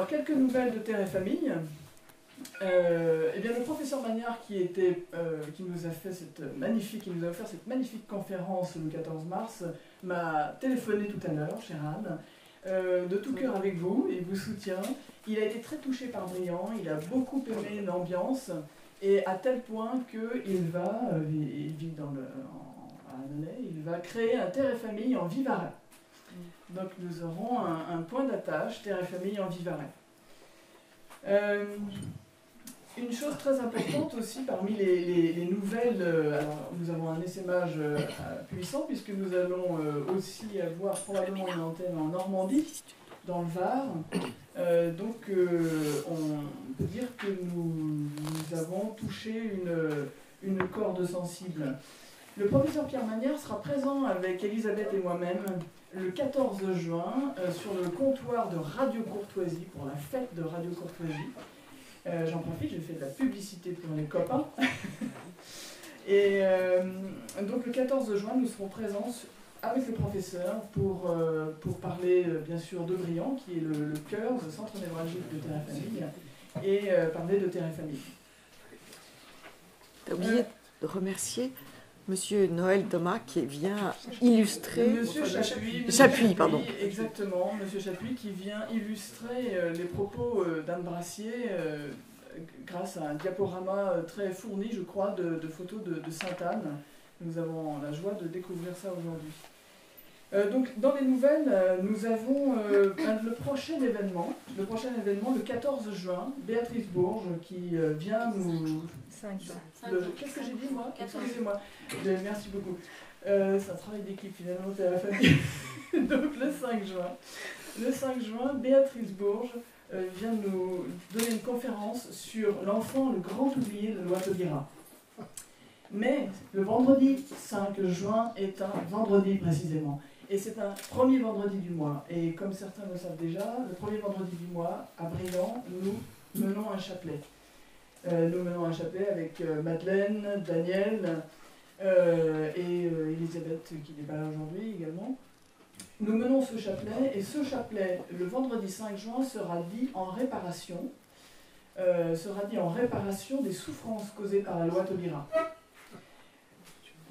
Alors, quelques nouvelles de Terre et Famille. Eh bien, le professeur Magnard qui nous a offert cette magnifique conférence le 14 mars m'a téléphoné tout à l'heure, chère Anne, de tout cœur avec vous, il vous soutient. Il a été très touché par Briand, il a beaucoup aimé l'ambiance, et à tel point qu'il va, il vit à Annonay, il va créer un Terre et Famille en Vivarais. Donc nous aurons un point d'attache, Terre et Famille en Vivarais. Une chose très importante aussi parmi les nouvelles, alors nous avons un essaimage puissant puisque nous allons aussi avoir probablement une antenne en Normandie, dans le Var. Donc on peut dire que nous avons touché une corde sensible. Le professeur Pierre Magnard sera présent avec Elisabeth et moi-même le 14 juin sur le comptoir de Radio Courtoisie pour la fête de Radio Courtoisie. J'en profite, je fais de la publicité pour les copains. Et donc le 14 juin, nous serons présents avec le professeur pour parler bien sûr de Briand, qui est le cœur, le centre névralgique de Terre et Famille, et parler de Terre et Famille. Tu as oublié de remercier Monsieur Noël Thomas qui vient illustrer... Monsieur Chapuis, pardon. Exactement, Monsieur Chapuis qui vient illustrer les propos d'Anne Brassier grâce à un diaporama très fourni, je crois, de photos de Sainte-Anne. Nous avons la joie de découvrir ça aujourd'hui. Donc, dans les nouvelles, nous avons le prochain événement, le 14 juin, Béatrice Bourges, qui vient nous... Qu'est-ce que j'ai dit, moi? Excusez-moi. Merci beaucoup. C'est un travail d'équipe, finalement, c'est à la famille. Donc, le 5 juin, Béatrice Bourges vient nous donner une conférence sur l'enfant, le grand oublié de Loi Taubira. Mais le vendredi 5 juin est un vendredi précisément. Et c'est un premier vendredi du mois. Et comme certains le savent déjà, le premier vendredi du mois, à Briand, nous menons un chapelet. Nous menons un chapelet avec Madeleine, Daniel et Elisabeth qui n'est pas là aujourd'hui également. Nous menons ce chapelet, et ce chapelet, le vendredi 5 juin, sera dit en réparation des souffrances causées par la loi Taubira.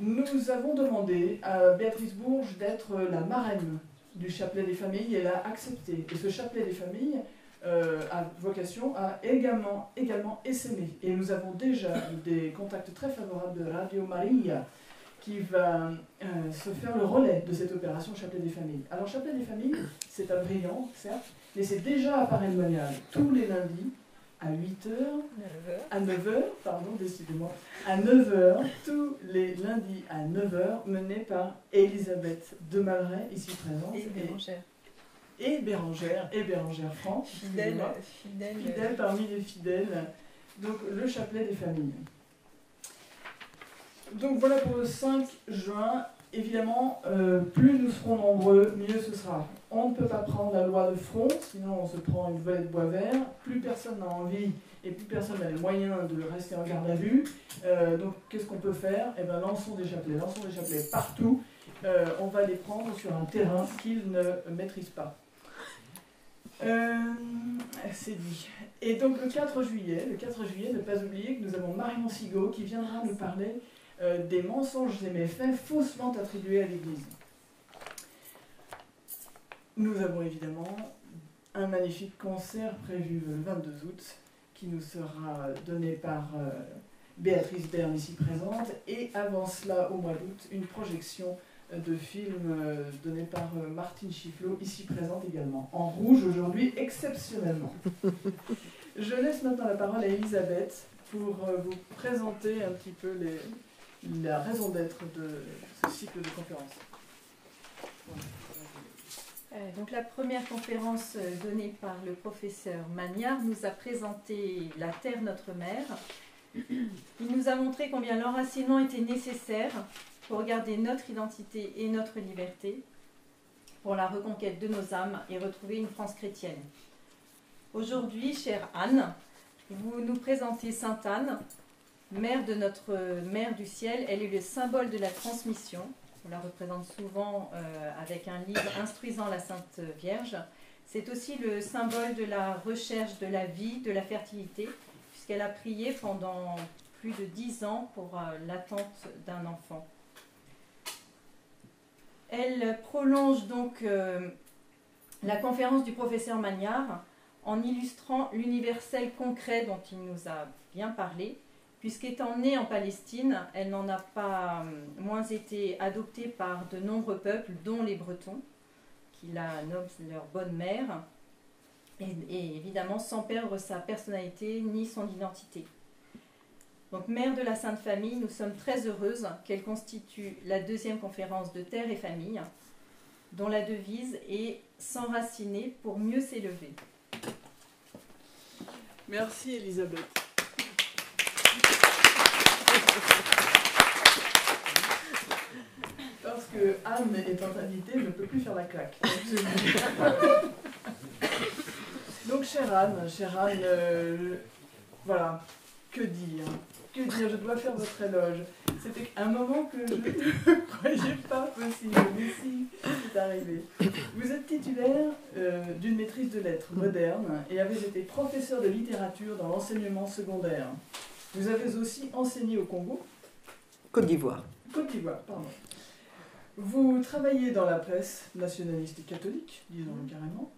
Nous avons demandé à Béatrice Bourges d'être la marraine du chapelet des familles, et elle a accepté. Et ce chapelet des familles a vocation à également essaimer. Et nous avons déjà des contacts très favorables de Radio Maria qui va se faire le relais de cette opération Chapelet des familles. Alors Chapelet des familles, c'est à Briand, certes, mais c'est déjà à Paray-le-Monial, tous les lundis, à 8h, à 9h, pardon, décidément, à 9h, tous les lundis à 9h, mené par Elisabeth de Malray, ici présente. Et Bérangère Franck, fidèle parmi les fidèles. Donc le chapelet des familles. Donc voilà pour le 5 juin. Évidemment, plus nous serons nombreux, mieux ce sera. On ne peut pas prendre la loi de front, sinon on se prend une volée de bois vert. Plus personne n'a envie et plus personne n'a les moyens de rester en garde à vue. Donc qu'est-ce qu'on peut faire? Eh bien, lançons des chapelets partout. On va les prendre sur un terrain qu'ils ne maîtrisent pas. C'est dit. Et donc le 4 juillet, ne pas oublier que nous avons Marion Sigaud qui viendra nous parler des mensonges et méfaits faussement attribués à l'Église. Nous avons évidemment un magnifique concert prévu le 22 août qui nous sera donné par Béatrice Berne ici présente, et avant cela, au mois d'août, une projection de film donné par Martine Chifflot, ici présente également, en rouge aujourd'hui, exceptionnellement. Je laisse maintenant la parole à Elisabeth pour vous présenter un petit peu la raison d'être de ce cycle de conférences. Donc la première conférence donnée par le professeur Magnard nous a présenté la Terre, notre mère. Il nous a montré combien l'enracinement était nécessaire pour garder notre identité et notre liberté, pour la reconquête de nos âmes et retrouver une France chrétienne. Aujourd'hui, chère Anne, vous nous présentez Sainte Anne, mère de notre Mère du ciel. Elle est le symbole de la transmission. On la représente souvent avec un livre instruisant la Sainte Vierge. C'est aussi le symbole de la recherche de la vie, de la fertilité, puisqu'elle a prié pendant plus de 10 ans pour l'attente d'un enfant. Elle prolonge donc la conférence du professeur Magnard en illustrant l'universel concret dont il nous a bien parlé, puisqu'étant née en Palestine, elle n'en a pas moins été adoptée par de nombreux peuples, dont les Bretons, qui la nomment leur bonne mère, et évidemment sans perdre sa personnalité ni son identité. Donc, mère de la Sainte Famille, nous sommes très heureuses qu'elle constitue la 2e conférence de Terre et Famille, dont la devise est « S'enraciner pour mieux s'élever ». Merci Elisabeth. Parce que Anne étant invitée, ne peut plus faire la claque. Donc chère Anne, voilà, que dire? Que dire? Je dois faire votre éloge. C'était un moment que je ne croyais pas possible, mais si, c'est arrivé. Vous êtes titulaire d'une maîtrise de lettres moderne et avez été professeur de littérature dans l'enseignement secondaire. Vous avez aussi enseigné au Congo. Côte d'Ivoire. Côte d'Ivoire, pardon. Vous travaillez dans la presse nationaliste et catholique, disons-le carrément,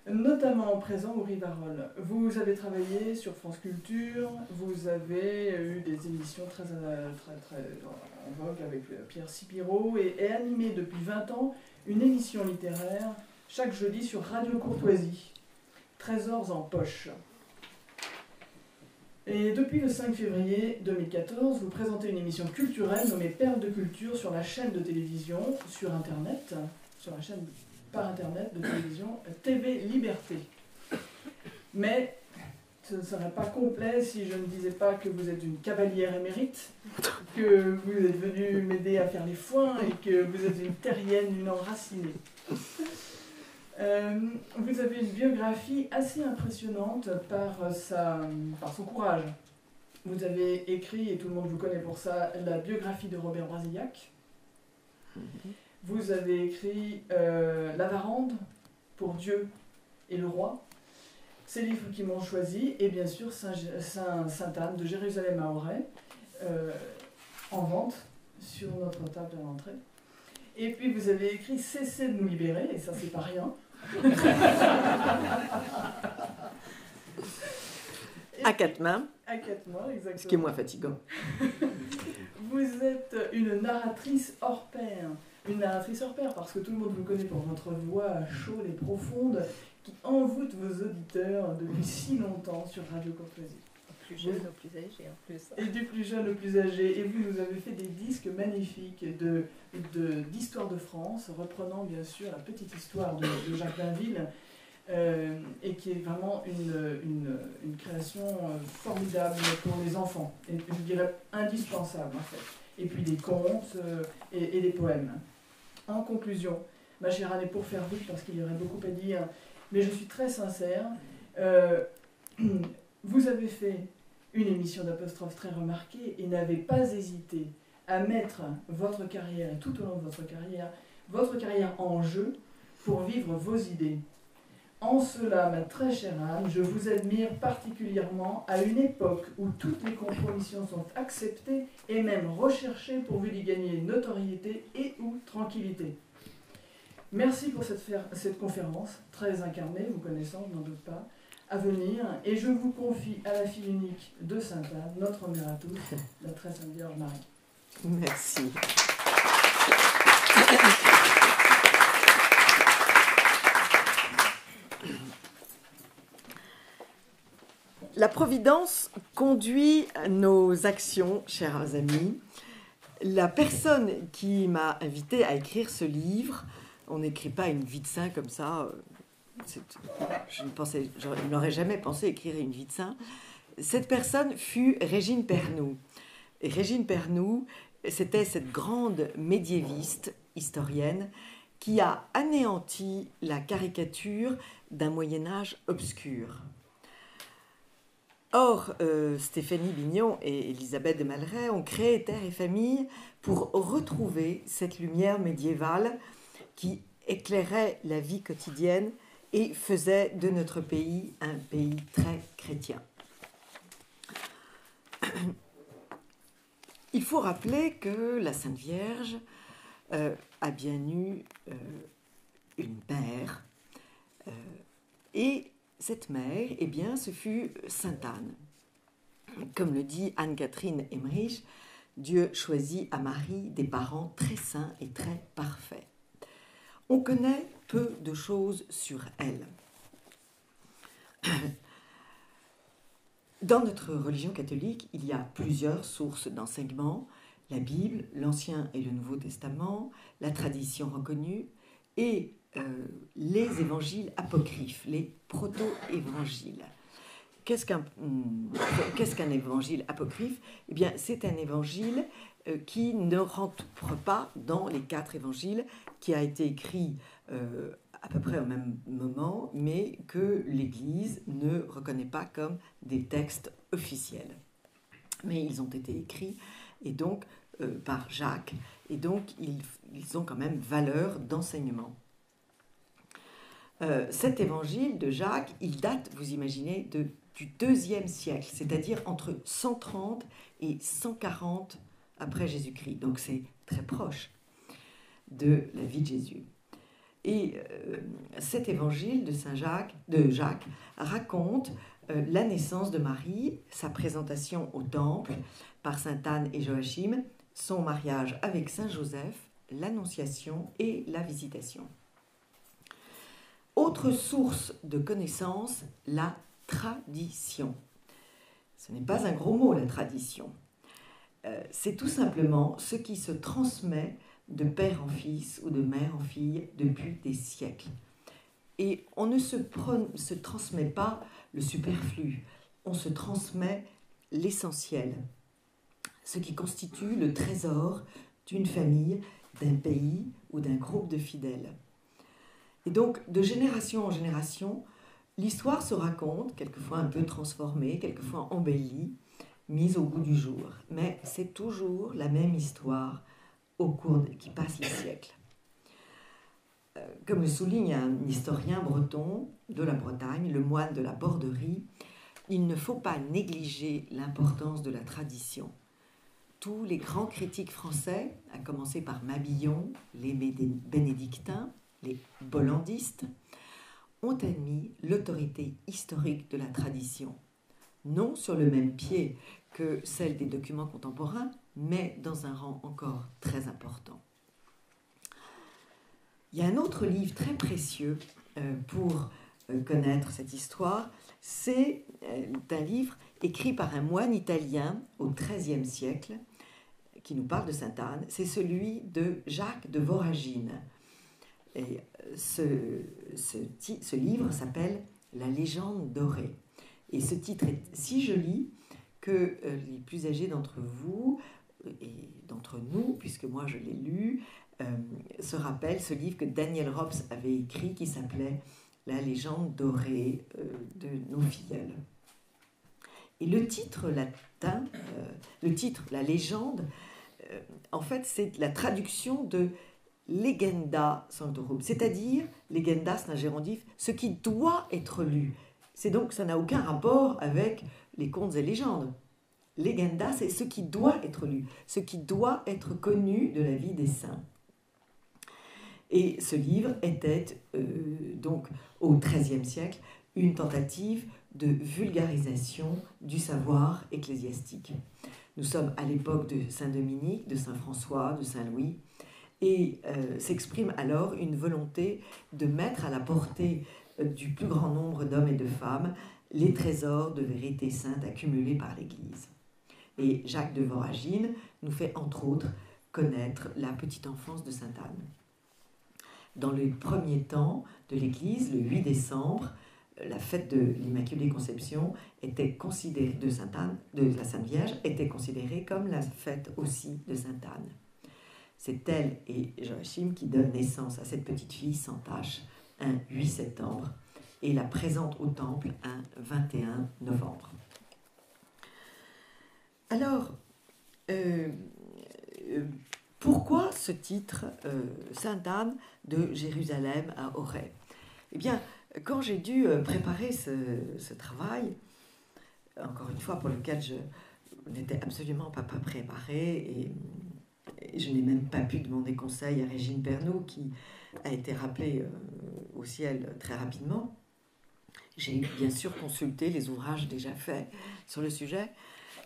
notamment présent au Rivarol. Vous avez travaillé sur France Culture, vous avez eu des émissions très en vogue avec Pierre Sipiro et animé depuis 20 ans une émission littéraire chaque jeudi sur Radio Courtoisie, Trésors en poche. Et depuis le 5 février 2014, vous présentez une émission culturelle nommée Perles de culture sur la chaîne de télévision, sur Internet, sur la chaîne par Internet de télévision TV Liberté. Mais ce ne serait pas complet si je ne disais pas que vous êtes une cavalière émérite, que vous êtes venue m'aider à faire les foins et que vous êtes une terrienne, une enracinée. Vous avez une biographie assez impressionnante par son courage. Vous avez écrit, et tout le monde vous connaît pour ça, la biographie de Robert Brasillach. Vous avez écrit La Varande, Pour Dieu et le Roi. Ces livres qui m'ont choisi, et bien sûr Sainte-Anne de Jérusalem à Auray, en vente sur notre table à l'entrée. Et puis vous avez écrit Cessez de nous libérer, et ça c'est pas rien. À 4 mains. À 4 mains, exactement. Ce qui est moins fatigant. Vous êtes une narratrice hors pair. Une narratrice hors pair parce que tout le monde vous connaît pour votre voix chaude et profonde qui envoûte vos auditeurs depuis si longtemps sur Radio Courtoisie. Plus jeune au plus âgé en plus. Et du plus jeune au plus âgé. Et vous nous avez fait des disques magnifiques d'histoire de France, reprenant bien sûr la petite histoire de Jacques Bainville, et qui est vraiment une création formidable pour les enfants, et je dirais indispensable en fait. Et puis des contes et des poèmes. En conclusion, ma chère Anne, pour faire vite parce qu'il y aurait beaucoup à dire, mais je suis très sincère, vous avez fait une émission d'apostrophe très remarquée et n'avez pas hésité à mettre votre carrière, et tout au long de votre carrière en jeu pour vivre vos idées. En cela, ma très chère Anne, je vous admire particulièrement à une époque où toutes les compromissions sont acceptées et même recherchées pourvu d'y gagner notoriété et ou tranquillité. Merci pour cette conférence, très incarnée, vous connaissant, je n'en doute pas, à venir, et je vous confie à la fille unique de Sainte-Anne, notre mère à tous, la très sainte Vierge Marie. Merci. La Providence conduit nos actions, chers amis. La personne qui m'a invité à écrire ce livre, on n'écrit pas une vie de saint comme ça. Je n'aurais jamais pensé écrire une vie de saint. Cette personne fut Régine Pernoud. Et Régine Pernoud, c'était cette grande médiéviste, historienne, qui a anéanti la caricature d'un Moyen-Âge obscur. Or, Stéphanie Bignon et Elisabeth de Malray ont créé Terre et Famille pour retrouver cette lumière médiévale qui éclairait la vie quotidienne et faisait de notre pays un pays très chrétien. Il faut rappeler que la Sainte Vierge a bien eu une mère, et cette mère, eh bien, ce fut Sainte Anne. Comme le dit Anne-Catherine Emmerich, Dieu choisit à Marie des parents très saints et très parfaits. On connaît peu de choses sur elle. Dans notre religion catholique, il y a plusieurs sources d'enseignement, la Bible, l'Ancien et le Nouveau Testament, la tradition reconnue et les évangiles apocryphes, les proto-évangiles. Qu'est-ce qu'un évangile apocryphe? Eh bien, c'est un évangile qui ne rentre pas dans les 4 évangiles, qui a été écrit à peu près au même moment, mais que l'Église ne reconnaît pas comme des textes officiels. Mais ils ont été écrits, et donc par Jacques, et donc ils ont quand même valeur d'enseignement. Cet évangile de Jacques, il date, vous imaginez, du IIe siècle, c'est-à-dire entre 130 et 140 après Jésus-Christ. Donc c'est très proche de la vie de Jésus. Et cet évangile de Jacques raconte la naissance de Marie, sa présentation au temple par sainte Anne et Joachim, son mariage avec saint Joseph, l'annonciation et la visitation. Autre source de connaissance, la tradition. Ce n'est pas un gros mot, la tradition. C'est tout simplement ce qui se transmet de père en fils ou de mère en fille depuis des siècles. Et on ne se transmet pas le superflu, on se transmet l'essentiel, ce qui constitue le trésor d'une famille, d'un pays ou d'un groupe de fidèles. Et donc, de génération en génération, l'histoire se raconte, quelquefois un peu transformée, quelquefois embellie, mise au goût du jour. Mais c'est toujours la même histoire qui passe les siècles. Comme le souligne un historien breton de la Bretagne, le moine de la Borderie, il ne faut pas négliger l'importance de la tradition. Tous les grands critiques français, à commencer par Mabillon, les bénédictins, les bollandistes, ont admis l'autorité historique de la tradition, non sur le même pied que celle des documents contemporains, mais dans un rang encore très important. Il y a un autre livre très précieux pour connaître cette histoire, c'est un livre écrit par un moine italien au XIIIe siècle, qui nous parle de sainte Anne, c'est celui de Jacques de Voragine. Et ce livre s'appelle « La légende dorée ». Et ce titre est si joli que les plus âgés d'entre vous et d'entre nous, puisque moi je l'ai lu, se rappellent ce livre que Daniel Robs avait écrit qui s'appelait « La légende dorée de nos filleuls ». Et le titre latin, la légende, en fait c'est la traduction de legenda sanctorum, c'est-à-dire, legenda c'est un gérondif, ce qui doit être lu. C'est donc, ça n'a aucun rapport avec les contes et légendes. Legenda, c'est ce qui doit être lu, ce qui doit être connu de la vie des saints. Et ce livre était, donc, au XIIIe siècle, une tentative de vulgarisation du savoir ecclésiastique. Nous sommes à l'époque de Saint-Dominique, de Saint-François, de Saint-Louis, et s'exprime alors une volonté de mettre à la portée du plus grand nombre d'hommes et de femmes les trésors de vérité sainte accumulés par l'Église. Et Jacques de Voragine nous fait entre autres connaître la petite enfance de sainte Anne. Dans les premiers temps de l'Église, le 8 décembre, la fête de l'Immaculée Conception était considérée, de sainte Anne, de la Sainte Vierge, était considérée comme la fête aussi de sainte Anne. C'est elle et Joachim qui donnent naissance à cette petite fille sans tache un 8 septembre et la présentent au temple un 21 novembre. Alors, pourquoi ce titre Sainte Anne de Jérusalem à Auray? Eh bien, quand j'ai dû préparer ce travail, encore une fois pour lequel je n'étais absolument pas préparée et je n'ai même pas pu demander conseil à Régine Pernoud qui a été rappelée au ciel très rapidement, j'ai bien sûr consulté les ouvrages déjà faits sur le sujet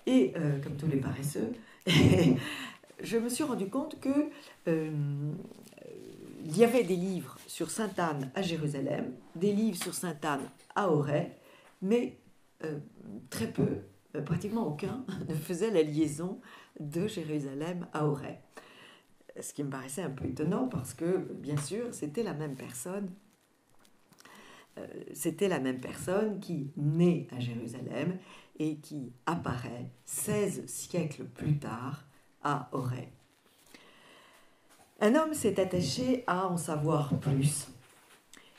et comme tous les paresseux, je me suis rendu compte que il y avait des livres sur Sainte Anne à Jérusalem, des livres sur Sainte Anne à Auray, mais très peu, pratiquement aucun, ne faisait la liaison de Jérusalem à Auray. Ce qui me paraissait un peu étonnant parce que, bien sûr, c'était la même personne. C'était la même personne qui naît à Jérusalem et qui apparaît 16 siècles plus tard à Auray. Un homme s'est attaché à en savoir plus.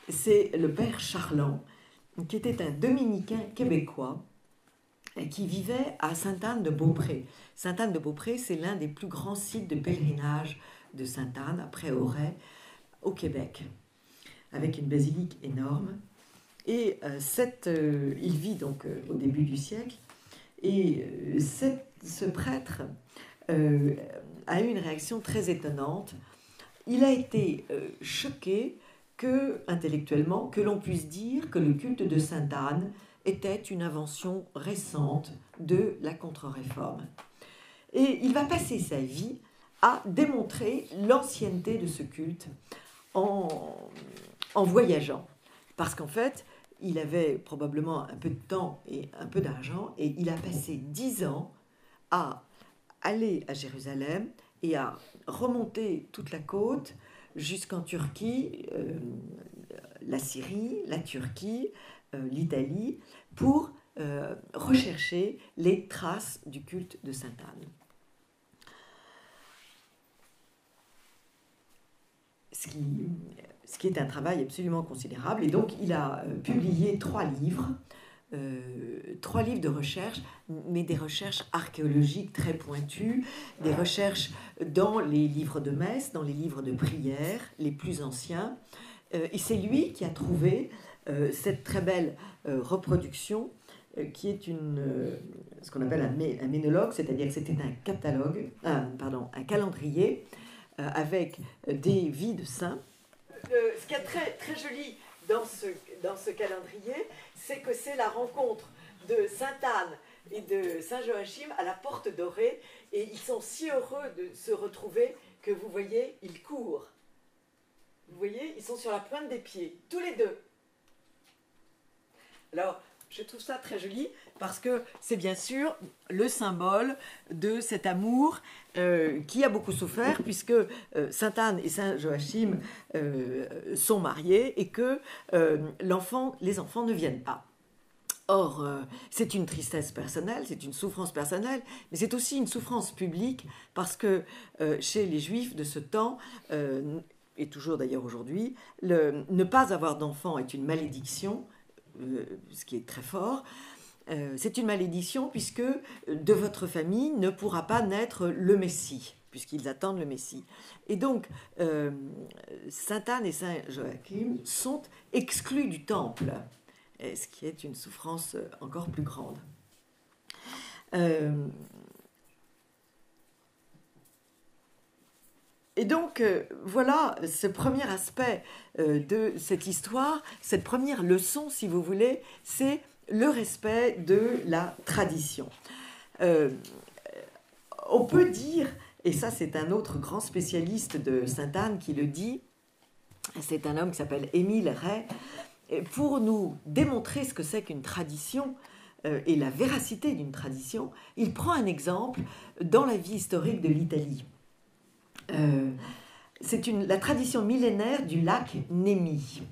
C'est le père Charland, qui était un dominicain québécois qui vivait à Sainte-Anne-de-Beaupré. Sainte-Anne-de-Beaupré, c'est l'un des plus grands sites de pèlerinage de Sainte-Anne, après Auray, au Québec, avec une basilique énorme. Et il vit donc au début du siècle, et ce prêtre a eu une réaction très étonnante. Il a été choqué intellectuellement, que l'on puisse dire que le culte de Sainte Anne était une invention récente de la Contre-Réforme. Et il va passer sa vie à démontrer l'ancienneté de ce culte en voyageant. Parce qu'en fait, il avait probablement un peu de temps et un peu d'argent, et il a passé 10 ans à aller à Jérusalem et à remonter toute la côte jusqu'en Turquie, la Syrie, la Turquie, l'Italie, pour rechercher les traces du culte de Sainte Anne. Ce qui est un travail absolument considérable. Et donc, il a publié 3 livres de recherche, mais des recherches archéologiques très pointues, des recherches dans les livres de messe, dans les livres de prière, les plus anciens. Et c'est lui qui a trouvé cette très belle reproduction qui est ce qu'on appelle un ménologue, c'est-à-dire que c'était un calendrier avec des vies de saints. Ce qui est très, très joli dans ce calendrier, c'est que c'est la rencontre de Sainte Anne et de Saint Joachim à la porte dorée, et ils sont si heureux de se retrouver que vous voyez, ils courent. Vous voyez, ils sont sur la pointe des pieds, tous les deux. Alors, je trouve ça très joli parce que c'est bien sûr le symbole de cet amour qui a beaucoup souffert puisque Sainte Anne et Saint Joachim sont mariés et que les enfants ne viennent pas. Or, c'est une tristesse personnelle, c'est une souffrance personnelle, mais c'est aussi une souffrance publique parce que chez les Juifs de ce temps, et toujours d'ailleurs aujourd'hui, ne pas avoir d'enfants est une malédiction, ce qui est très fort. C'est une malédiction puisque de votre famille ne pourra pas naître le Messie, puisqu'ils attendent le Messie. Et donc, Sainte Anne et Saint Joachim sont exclus du temple, ce qui est une souffrance encore plus grande. Et donc, voilà ce premier aspect de cette histoire, cette première leçon, si vous voulez, c'est le respect de la tradition. On peut dire, et ça c'est un autre grand spécialiste de Sainte Anne qui le dit, c'est un homme qui s'appelle Émile Ray, pour nous démontrer ce que c'est qu'une tradition et la véracité d'une tradition, il prend un exemple dans la vie historique de l'Italie. C'est la tradition millénaire du lac Nemi.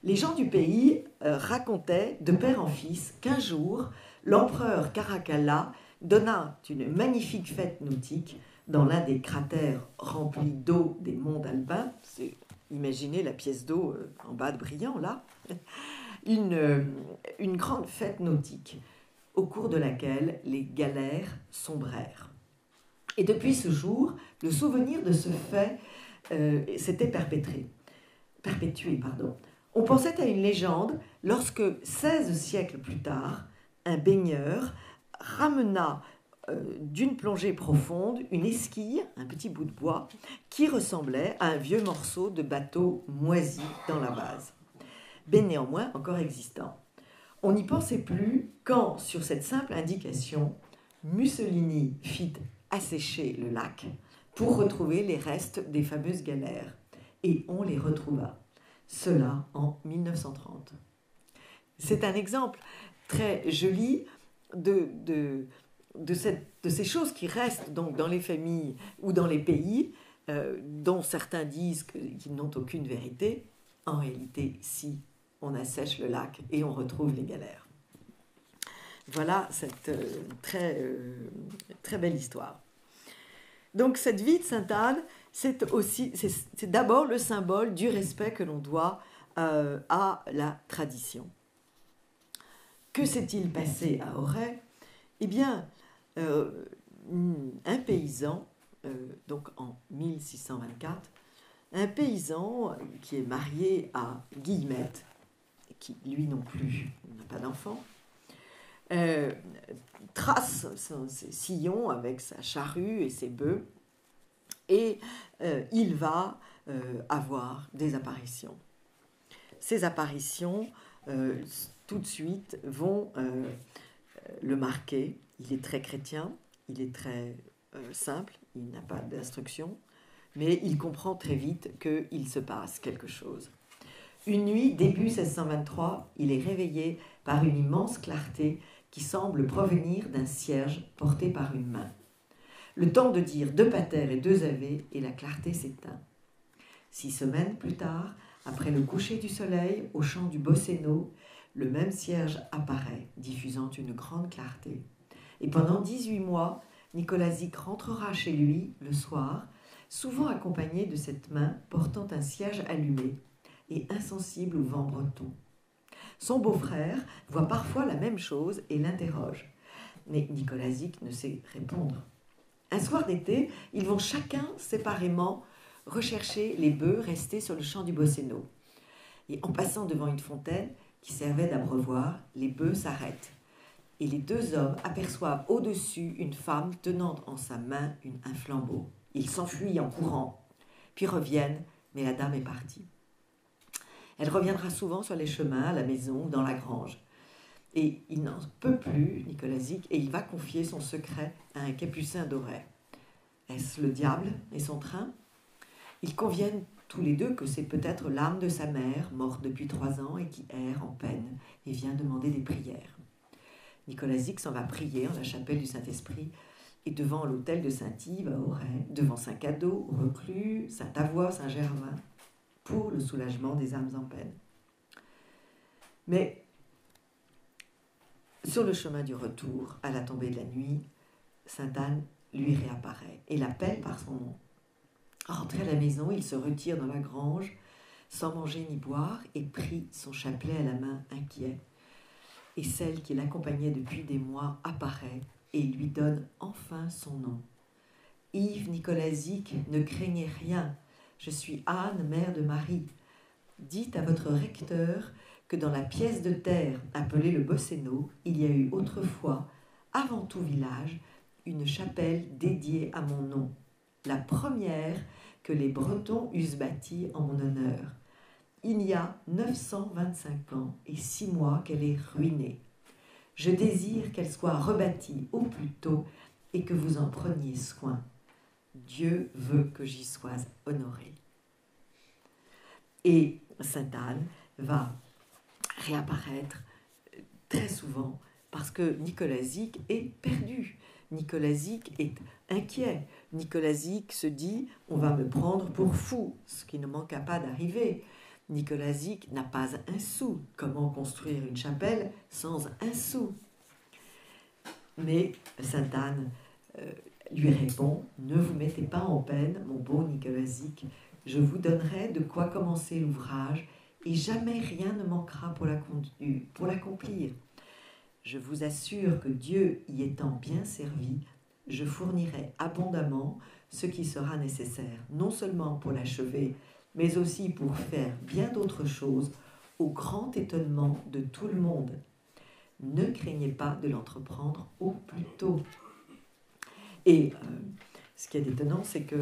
Les gens du pays racontaient de père en fils qu'un jour, l'empereur Caracalla donna une magnifique fête nautique dans l'un des cratères remplis d'eau des monts d'Albin. Imaginez la pièce d'eau en bas de Briand, là. Une grande fête nautique au cours de laquelle les galères sombrèrent. Et depuis ce jour, le souvenir de ce fait s'était perpétué. On pensait à une légende lorsque, 16 siècles plus tard, un baigneur ramena d'une plongée profonde une esquille, un petit bout de bois, qui ressemblait à un vieux morceau de bateau moisi dans la base, mais néanmoins encore existant. On n'y pensait plus quand, sur cette simple indication, Mussolini fit assécher le lac pour retrouver les restes des fameuses galères. Et on les retrouva. Cela en 1930. C'est un exemple très joli de ces choses qui restent donc dans les familles ou dans les pays, dont certains disent qu'ils n'ont aucune vérité. En réalité, si, on assèche le lac et on retrouve les galères. Voilà cette très belle histoire. Donc cette vie de Sainte-Anne, c'est d'abord le symbole du respect que l'on doit à la tradition. Que s'est-il passé à Auray? Eh bien, un paysan, donc en 1624, un paysan qui est marié à Guillemette, qui lui non plus n'a pas d'enfant, trace ses sillons avec sa charrue et ses bœufs, et il va avoir des apparitions. Ces apparitions, tout de suite, vont le marquer. Il est très chrétien, il est très simple, il n'a pas d'instruction, mais il comprend très vite qu'il se passe quelque chose. Une nuit, début 1623, il est réveillé par une immense clarté qui semble provenir d'un cierge porté par une main. Le temps de dire 2 pater et 2 ave et la clarté s'éteint. 6 semaines plus tard, après le coucher du soleil, au champ du Bosséno, le même cierge apparaît, diffusant une grande clarté. Et pendant 18 mois, Nicolazic rentrera chez lui le soir, souvent accompagné de cette main portant un cierge allumé et insensible au vent breton. Son beau-frère voit parfois la même chose et l'interroge. Mais Nicolazic ne sait répondre. Un soir d'été, ils vont chacun séparément rechercher les bœufs restés sur le champ du Bosséno. Et en passant devant une fontaine qui servait d'abreuvoir, les bœufs s'arrêtent. Et les 2 hommes aperçoivent au-dessus une femme tenant en sa main un flambeau. Ils s'enfuient en courant, puis reviennent, mais la dame est partie. Elle reviendra souvent sur les chemins, à la maison, dans la grange. Et il n'en peut plus, Nicolazic, et il va confier son secret à un capucin d'Auray. Est-ce le diable et son train? Ils conviennent tous les deux que c'est peut-être l'âme de sa mère, morte depuis 3 ans et qui erre en peine et vient demander des prières. Nicolazic s'en va prier en la chapelle du Saint-Esprit et devant l'hôtel de Saint-Yves à Auray, devant Saint-Cadeau, Reclus, Saint-Avoie, Saint-Germain, pour le soulagement des âmes en peine. Mais sur le chemin du retour, à la tombée de la nuit, Sainte-Anne lui réapparaît et l'appelle par son nom. Rentré à la maison, il se retire dans la grange, sans manger ni boire, et prit son chapelet à la main, inquiet. Et celle qui l'accompagnait depuis des mois apparaît et lui donne enfin son nom. Yves Nicolazic, ne craignez rien, je suis Anne, mère de Marie. Dites à votre recteur que dans la pièce de terre appelée le Bosséno, il y a eu autrefois, avant tout village, une chapelle dédiée à mon nom, la première que les Bretons eussent bâtie en mon honneur. Il y a 925 ans et 6 mois qu'elle est ruinée. Je désire qu'elle soit rebâtie au plus tôt et que vous en preniez soin. Dieu veut que j'y sois honorée. Et Sainte-Anne va réapparaître très souvent parce que Nicolazic est perdu. Nicolazic est inquiet. Nicolazic se dit « on va me prendre pour fou », ce qui ne manqua pas d'arriver. Nicolazic n'a pas un sou. Comment construire une chapelle sans un sou? Mais Sainte-Anne lui répond « ne vous mettez pas en peine, mon beau Nicolazic, je vous donnerai de quoi commencer l'ouvrage et jamais rien ne manquera pour l'accomplir. Je vous assure que Dieu y étant bien servi, je fournirai abondamment ce qui sera nécessaire, non seulement pour l'achever, mais aussi pour faire bien d'autres choses au grand étonnement de tout le monde. Ne craignez pas de l'entreprendre au plus tôt. Et ce qui est étonnant, c'est que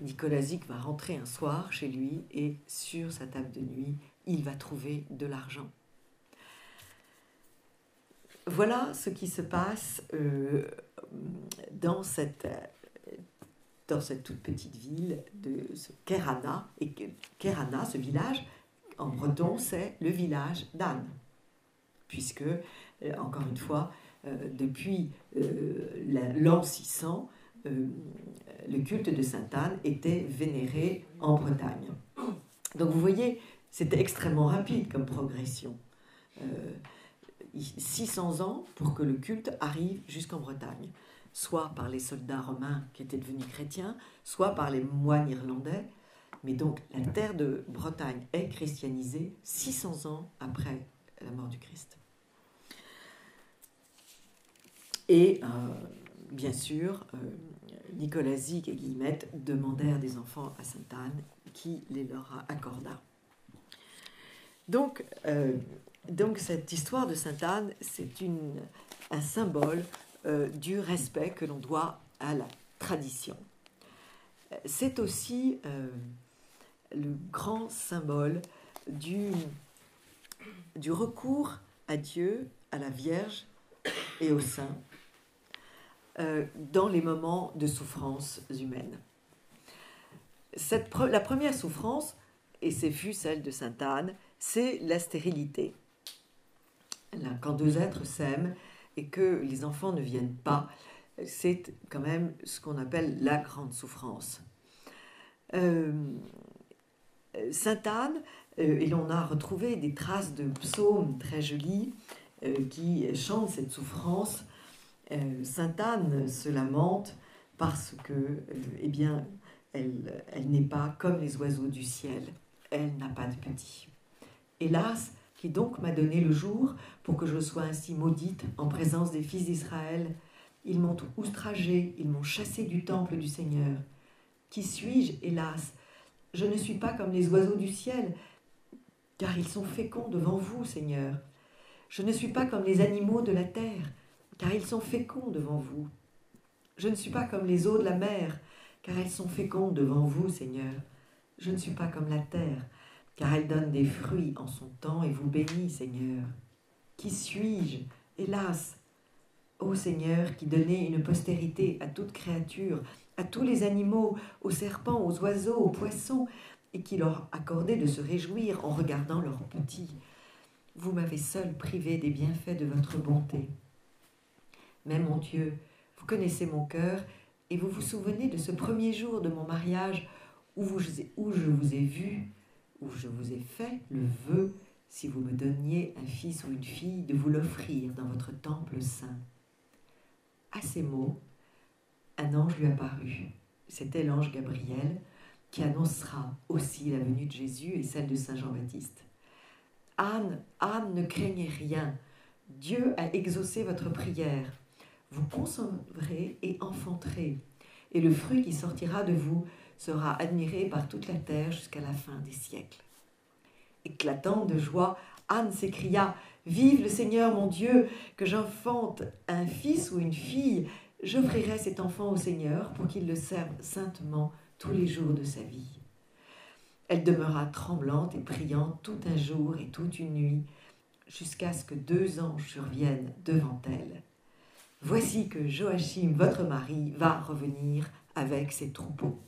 Nicolazic va rentrer un soir chez lui et sur sa table de nuit, il va trouver de l'argent. Voilà ce qui se passe dans cette toute petite ville de ce Kerana. Et Kerana, ce village, en breton, c'est le village d'Anne. Puisque, encore une fois, depuis l'an 600, le culte de Sainte Anne était vénéré en Bretagne. Donc vous voyez, c'était extrêmement rapide comme progression. 600 ans pour que le culte arrive jusqu'en Bretagne, soit par les soldats romains qui étaient devenus chrétiens, soit par les moines irlandais. Mais donc la terre de Bretagne est christianisée 600 ans après la mort du Christ. Et bien sûr, Nicolazic et Guillemette demandèrent des enfants à Sainte Anne, qui les leur accorda. Donc cette histoire de Sainte Anne, c'est un symbole du respect que l'on doit à la tradition. C'est aussi le grand symbole du recours à Dieu, à la Vierge et au Saint dans les moments de souffrance humaine. La première souffrance, et c'est fut celle de Sainte Anne, c'est la stérilité. Quand deux êtres s'aiment et que les enfants ne viennent pas, c'est quand même ce qu'on appelle la grande souffrance. Sainte Anne, et l'on a retrouvé des traces de psaumes très jolis qui chantent cette souffrance. Sainte Anne se lamente parce que, elle n'est pas comme les oiseaux du ciel. Elle n'a pas de petits. Hélas, qui donc m'a donné le jour pour que je sois ainsi maudite en présence des fils d'Israël? Ils m'ont outragée, ils m'ont chassée du temple du Seigneur. Qui suis-je, hélas? Je ne suis pas comme les oiseaux du ciel, car ils sont féconds devant vous, Seigneur. Je ne suis pas comme les animaux de la terre, car ils sont féconds devant vous. Je ne suis pas comme les eaux de la mer, car elles sont fécondes devant vous, Seigneur. Je ne suis pas comme la terre, car elle donne des fruits en son temps et vous bénit, Seigneur. Qui suis-je, hélas? Ô Seigneur, qui donnez une postérité à toute créature, à tous les animaux, aux serpents, aux oiseaux, aux poissons, et qui leur accordez de se réjouir en regardant leurs petits. Vous m'avez seul privé des bienfaits de votre bonté. Mais mon Dieu, vous connaissez mon cœur, et vous vous souvenez de ce premier jour de mon mariage où je vous ai vu, où je vous ai fait le vœu, si vous me donniez un fils ou une fille, de vous l'offrir dans votre temple saint. À ces mots, un ange lui apparut. C'était l'ange Gabriel, qui annoncera aussi la venue de Jésus et celle de Saint Jean-Baptiste. Anne, Anne, ne craignez rien. Dieu a exaucé votre prière. Vous concevrez et enfanterez, et le fruit qui sortira de vous sera admiré par toute la terre jusqu'à la fin des siècles. Éclatante de joie, Anne s'écria « Vive le Seigneur mon Dieu, que j'enfante un fils ou une fille, j'offrirai cet enfant au Seigneur pour qu'il le serve saintement tous les jours de sa vie. » Elle demeura tremblante et priante tout un jour et toute une nuit, jusqu'à ce que 2 anges surviennent devant elle. Voici que Joachim, votre mari, va revenir avec ses troupeaux.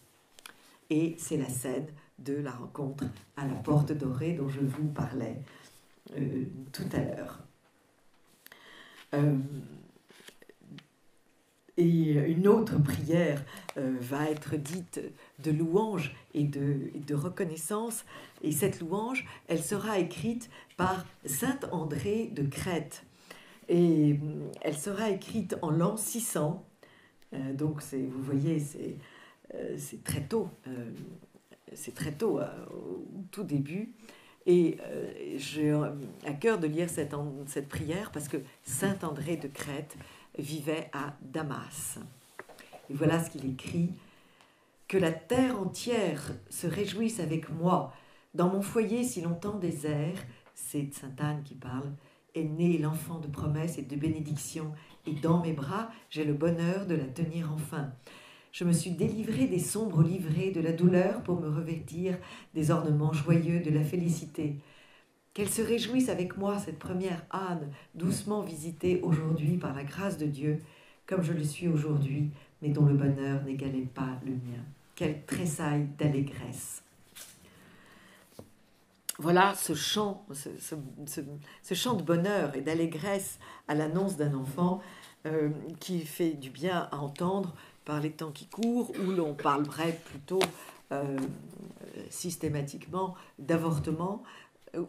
Et c'est la scène de la rencontre à la porte dorée dont je vous parlais tout à l'heure. Et une autre prière va être dite de louange et de reconnaissance. Et cette louange, elle sera écrite par saint André de Crète. Et elle sera écrite en l'an 600. Donc, vous voyez, c'est très tôt. C'est très tôt, au tout début. Et j'ai à cœur de lire cette prière parce que saint André de Crète vivait à Damas. Et voilà ce qu'il écrit. « Que la terre entière se réjouisse avec moi, Dans mon foyer si longtemps désert, c'est Sainte Anne qui parle, est né l'enfant de promesse et de bénédiction, et dans mes bras, j'ai le bonheur de la tenir enfin. Je me suis délivrée des sombres livrées de la douleur pour me revêtir des ornements joyeux de la félicité. Qu'elle se réjouisse avec moi, cette première Anne, doucement visitée aujourd'hui par la grâce de Dieu, comme je le suis aujourd'hui, mais dont le bonheur n'égalait pas le mien. Quelle tressaille d'allégresse. Voilà ce chant, ce chant de bonheur et d'allégresse à l'annonce d'un enfant qui fait du bien à entendre par les temps qui courent, où l'on parlerait plutôt systématiquement d'avortement,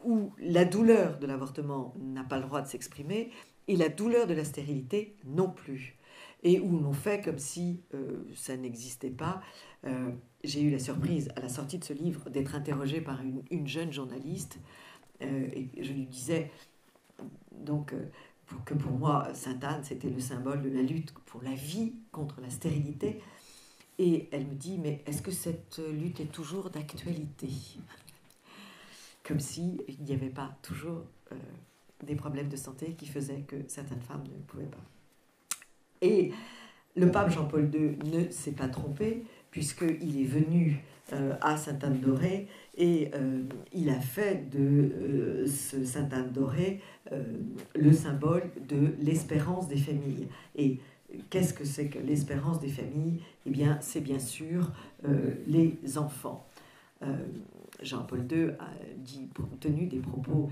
où la douleur de l'avortement n'a pas le droit de s'exprimer et la douleur de la stérilité non plus. Et où l'on fait comme si ça n'existait pas. J'ai eu la surprise, à la sortie de ce livre, d'être interrogée par une jeune journaliste. Et je lui disais donc, que pour moi, Sainte Anne, c'était le symbole de la lutte pour la vie contre la stérilité. Et elle me dit, mais est-ce que cette lutte est toujours d'actualité ? Comme s'il n'y avait pas toujours des problèmes de santé qui faisaient que certaines femmes ne pouvaient pas. Et le pape Jean-Paul II ne s'est pas trompé, puisqu'il est venu à Sainte-Anne-d'Auray et il a fait de ce Sainte-Anne-d'Auray le symbole de l'espérance des familles. Et qu'est-ce que c'est que l'espérance des familles ? Eh bien, c'est bien sûr les enfants. Jean-Paul II a tenu des propos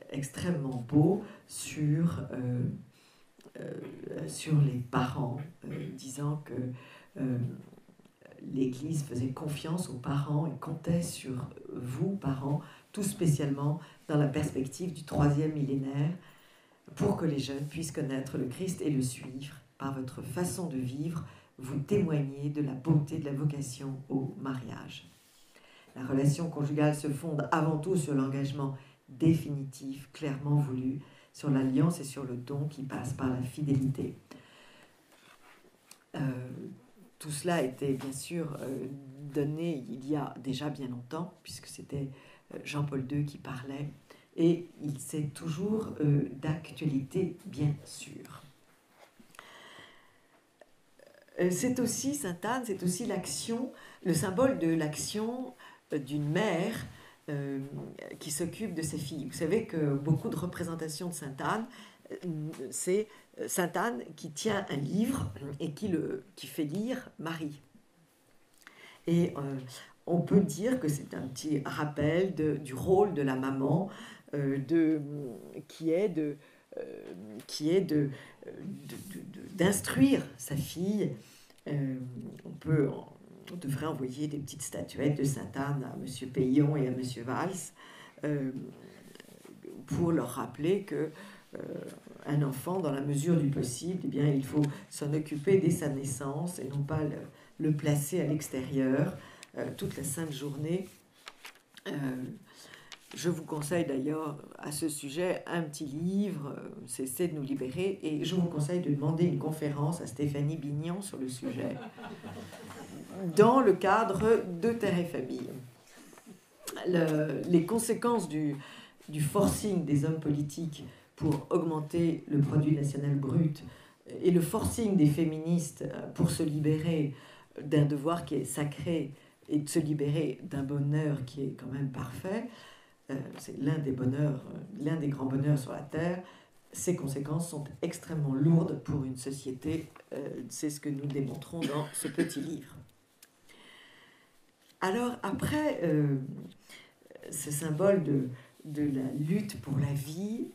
extrêmement beaux sur les parents, disant que l'Église faisait confiance aux parents et comptait sur vous, parents, tout spécialement dans la perspective du 3e millénaire, pour que les jeunes puissent connaître le Christ et le suivre. Par votre façon de vivre, vous témoignez de la beauté de la vocation au mariage. La relation conjugale se fonde avant tout sur l'engagement définitif, clairement voulu, sur l'alliance et sur le don qui passe par la fidélité. Tout cela a été bien sûr donné il y a déjà bien longtemps, puisque c'était Jean-Paul II qui parlait, et c'est toujours d'actualité, bien sûr. C'est aussi, Sainte Anne, c'est aussi l'action, le symbole de l'action d'une mère qui s'occupe de ses filles. Vous savez que beaucoup de représentations de Sainte Anne, c'est Sainte Anne qui tient un livre et qui fait lire Marie. Et on peut dire que c'est un petit rappel du rôle de la maman qui est d'instruire sa fille. On devrait envoyer des petites statuettes de Sainte Anne à M. Payon et à M. Valls pour leur rappeler que un enfant, dans la mesure du possible, eh bien, il faut s'en occuper dès sa naissance et non pas le placer à l'extérieur toute la sainte journée. Je vous conseille d'ailleurs à ce sujet un petit livre, C'est de nous libérer, et je vous conseille de demander une conférence à Stéphanie Bignon sur le sujet, dans le cadre de Terre et Famille. Les conséquences du forcing des hommes politiques pour augmenter le produit national brut et le forcing des féministes pour se libérer d'un devoir qui est sacré et de se libérer d'un bonheur qui est quand même parfait, c'est l'un des grands bonheurs sur la Terre. Ces conséquences sont extrêmement lourdes pour une société, c'est ce que nous démontrons dans ce petit livre. Alors après ce symbole de la lutte pour la vie,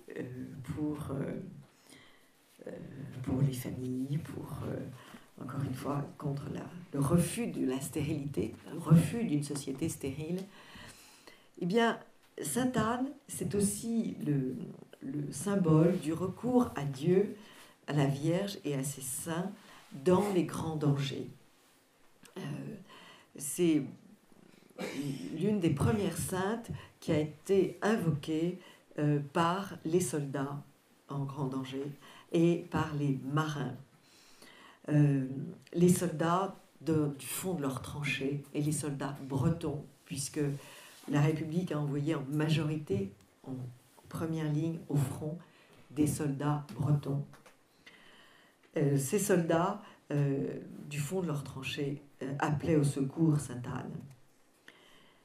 pour les familles, encore une fois, contre le refus de la stérilité, le refus d'une société stérile, eh bien, Sainte Anne, c'est aussi le symbole du recours à Dieu, à la Vierge et à ses saints dans les grands dangers. C'est l'une des premières saintes qui a été invoquée par les soldats en grand danger et par les marins. Les soldats du fond de leurs tranchées et les soldats bretons, puisque la République a envoyé en majorité, en première ligne, au front, des soldats bretons. Ces soldats, du fond de leurs tranchées, appelaient au secours Sainte-Anne.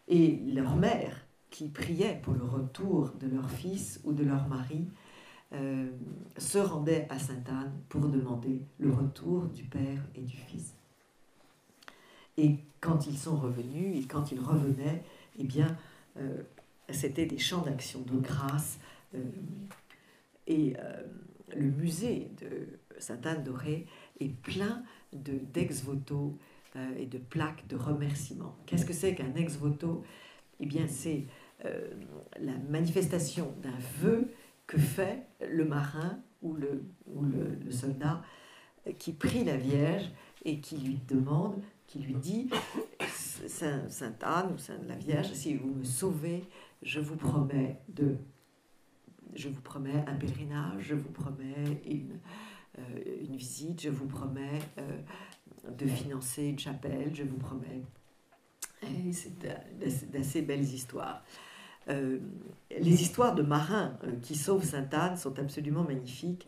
Et leur mère, qui priait pour le retour de leur fils ou de leur mari, se rendait à Sainte-Anne pour demander le retour du père et du fils. Et quand ils sont revenus, et quand ils revenaient, eh bien, c'était des chants d'action de grâce. Et le musée de Sainte-Anne-d'Auray est plein d'ex-voto et de plaques de remerciements. Qu'est-ce que c'est qu'un ex-voto? Eh bien, c'est la manifestation d'un vœu que fait le marin ou le soldat qui prie la Vierge et qui lui demande, qui lui dit Sainte Anne ou la Vierge, si vous me sauvez, je vous promets un pèlerinage, je vous promets une visite, je vous promets de financer une chapelle, je vous promets. Et c'est d'assez belles histoires. Les histoires de marins qui sauvent Sainte-Anne sont absolument magnifiques.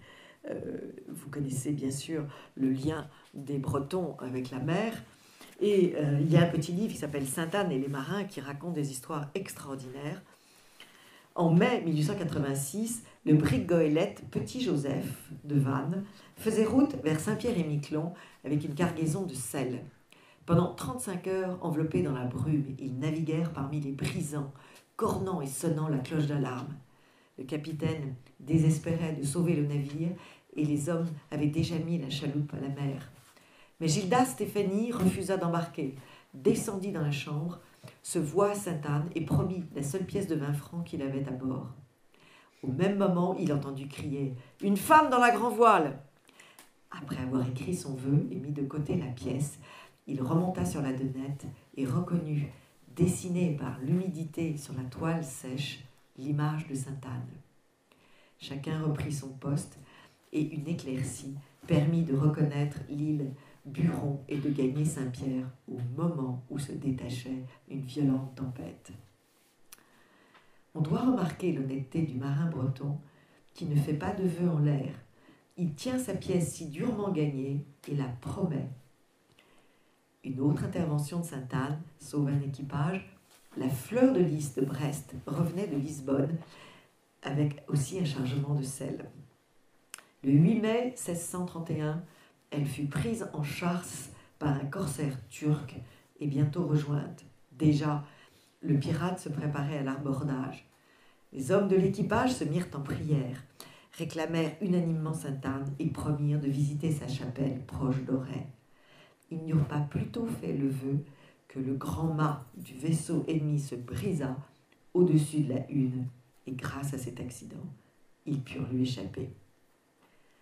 Vous connaissez bien sûr le lien des Bretons avec la mer. Et il y a un petit livre qui s'appelle Sainte-Anne et les marins qui raconte des histoires extraordinaires. En mai 1886, le brick goélette Petit Joseph de Vannes faisait route vers Saint-Pierre-et-Miquelon avec une cargaison de sel. Pendant 35 heures, enveloppés dans la brume, ils naviguèrent parmi les brisants, cornant et sonnant la cloche d'alarme. Le capitaine désespérait de sauver le navire et les hommes avaient déjà mis la chaloupe à la mer. Mais Gildas Stéphanie refusa d'embarquer, descendit dans la chambre, se voit à Sainte-Anne et promit la seule pièce de 20 francs qu'il avait à bord. Au même moment, il entendit crier « Une femme dans la grand-voile !» Après avoir écrit son vœu et mis de côté la pièce, il remonta sur la dunette et reconnut, dessinée par l'humidité sur la toile sèche, l'image de Sainte-Anne. Chacun reprit son poste et une éclaircie permit de reconnaître l'île Buron et de gagner Saint-Pierre au moment où se détachait une violente tempête. On doit remarquer l'honnêteté du marin breton qui ne fait pas de vœux en l'air. Il tient sa pièce si durement gagnée et la promet. Une autre intervention de Sainte-Anne sauve un équipage. La Fleur de Lys de Brest revenait de Lisbonne avec aussi un chargement de sel. Le 8 mai 1631, elle fut prise en chasse par un corsaire turc et bientôt rejointe. Déjà, le pirate se préparait à l'abordage. Les hommes de l'équipage se mirent en prière, réclamèrent unanimement Sainte-Anne et promirent de visiter sa chapelle proche d'Auray. Ils n'eurent pas plutôt fait le vœu que le grand mât du vaisseau ennemi se brisa au-dessus de la hune et grâce à cet accident, ils purent lui échapper.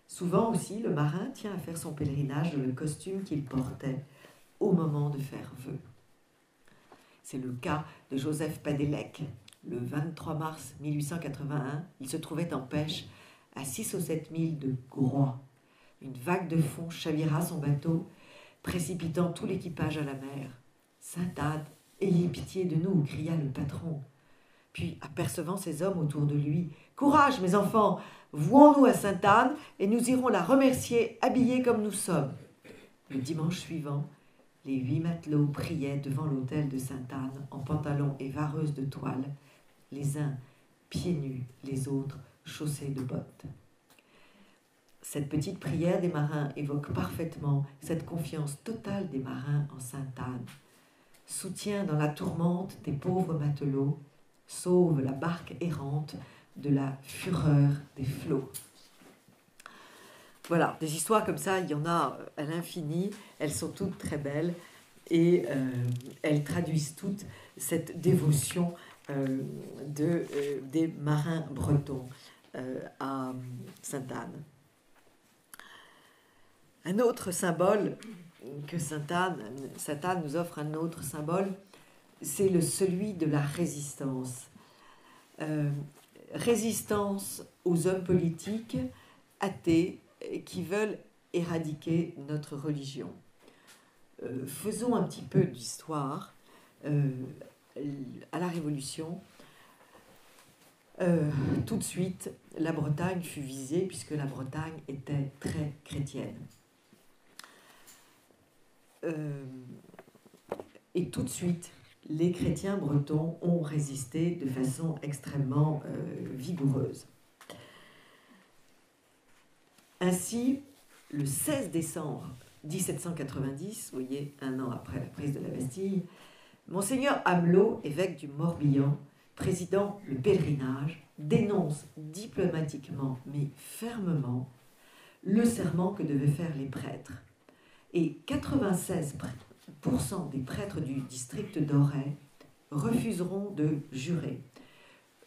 Souvent aussi, le marin tient à faire son pèlerinage dans le costume qu'il portait au moment de faire vœu. C'est le cas de Joseph Padelec. Le 23 mars 1881, il se trouvait en pêche à 6 ou 7 milles de Groix. Une vague de fond chavira son bateau, précipitant tout l'équipage à la mer. « Sainte-Anne, ayez pitié de nous !» cria le patron. Puis, apercevant ces hommes autour de lui, « Courage, mes enfants, vouons-nous à Sainte-Anne et nous irons la remercier habillés comme nous sommes. » Le dimanche suivant, les 8 matelots priaient devant l'autel de Sainte-Anne en pantalons et vareuses de toile, les uns pieds nus, les autres chaussés de bottes. Cette petite prière des marins évoque parfaitement cette confiance totale des marins en Sainte-Anne. Soutient dans la tourmente des pauvres matelots, sauve la barque errante de la fureur des flots. Voilà, des histoires comme ça, il y en a à l'infini, elles sont toutes très belles et elles traduisent toutes cette dévotion des marins bretons à Sainte-Anne. Un autre symbole que Sainte-Anne nous offre, un autre symbole, c'est celui de la résistance. Résistance aux hommes politiques athées qui veulent éradiquer notre religion. Faisons un petit peu d'histoire. À la Révolution, tout de suite, la Bretagne fut visée puisque la Bretagne était très chrétienne. Et tout de suite, les chrétiens bretons ont résisté de façon extrêmement vigoureuse. Ainsi, le 16 décembre 1790, vous voyez, un an après la prise de la Bastille, Monseigneur Amelot, évêque du Morbihan, présidant le pèlerinage, dénonce diplomatiquement mais fermement le serment que devaient faire les prêtres. Et 96% des prêtres du district d'Auray refuseront de jurer.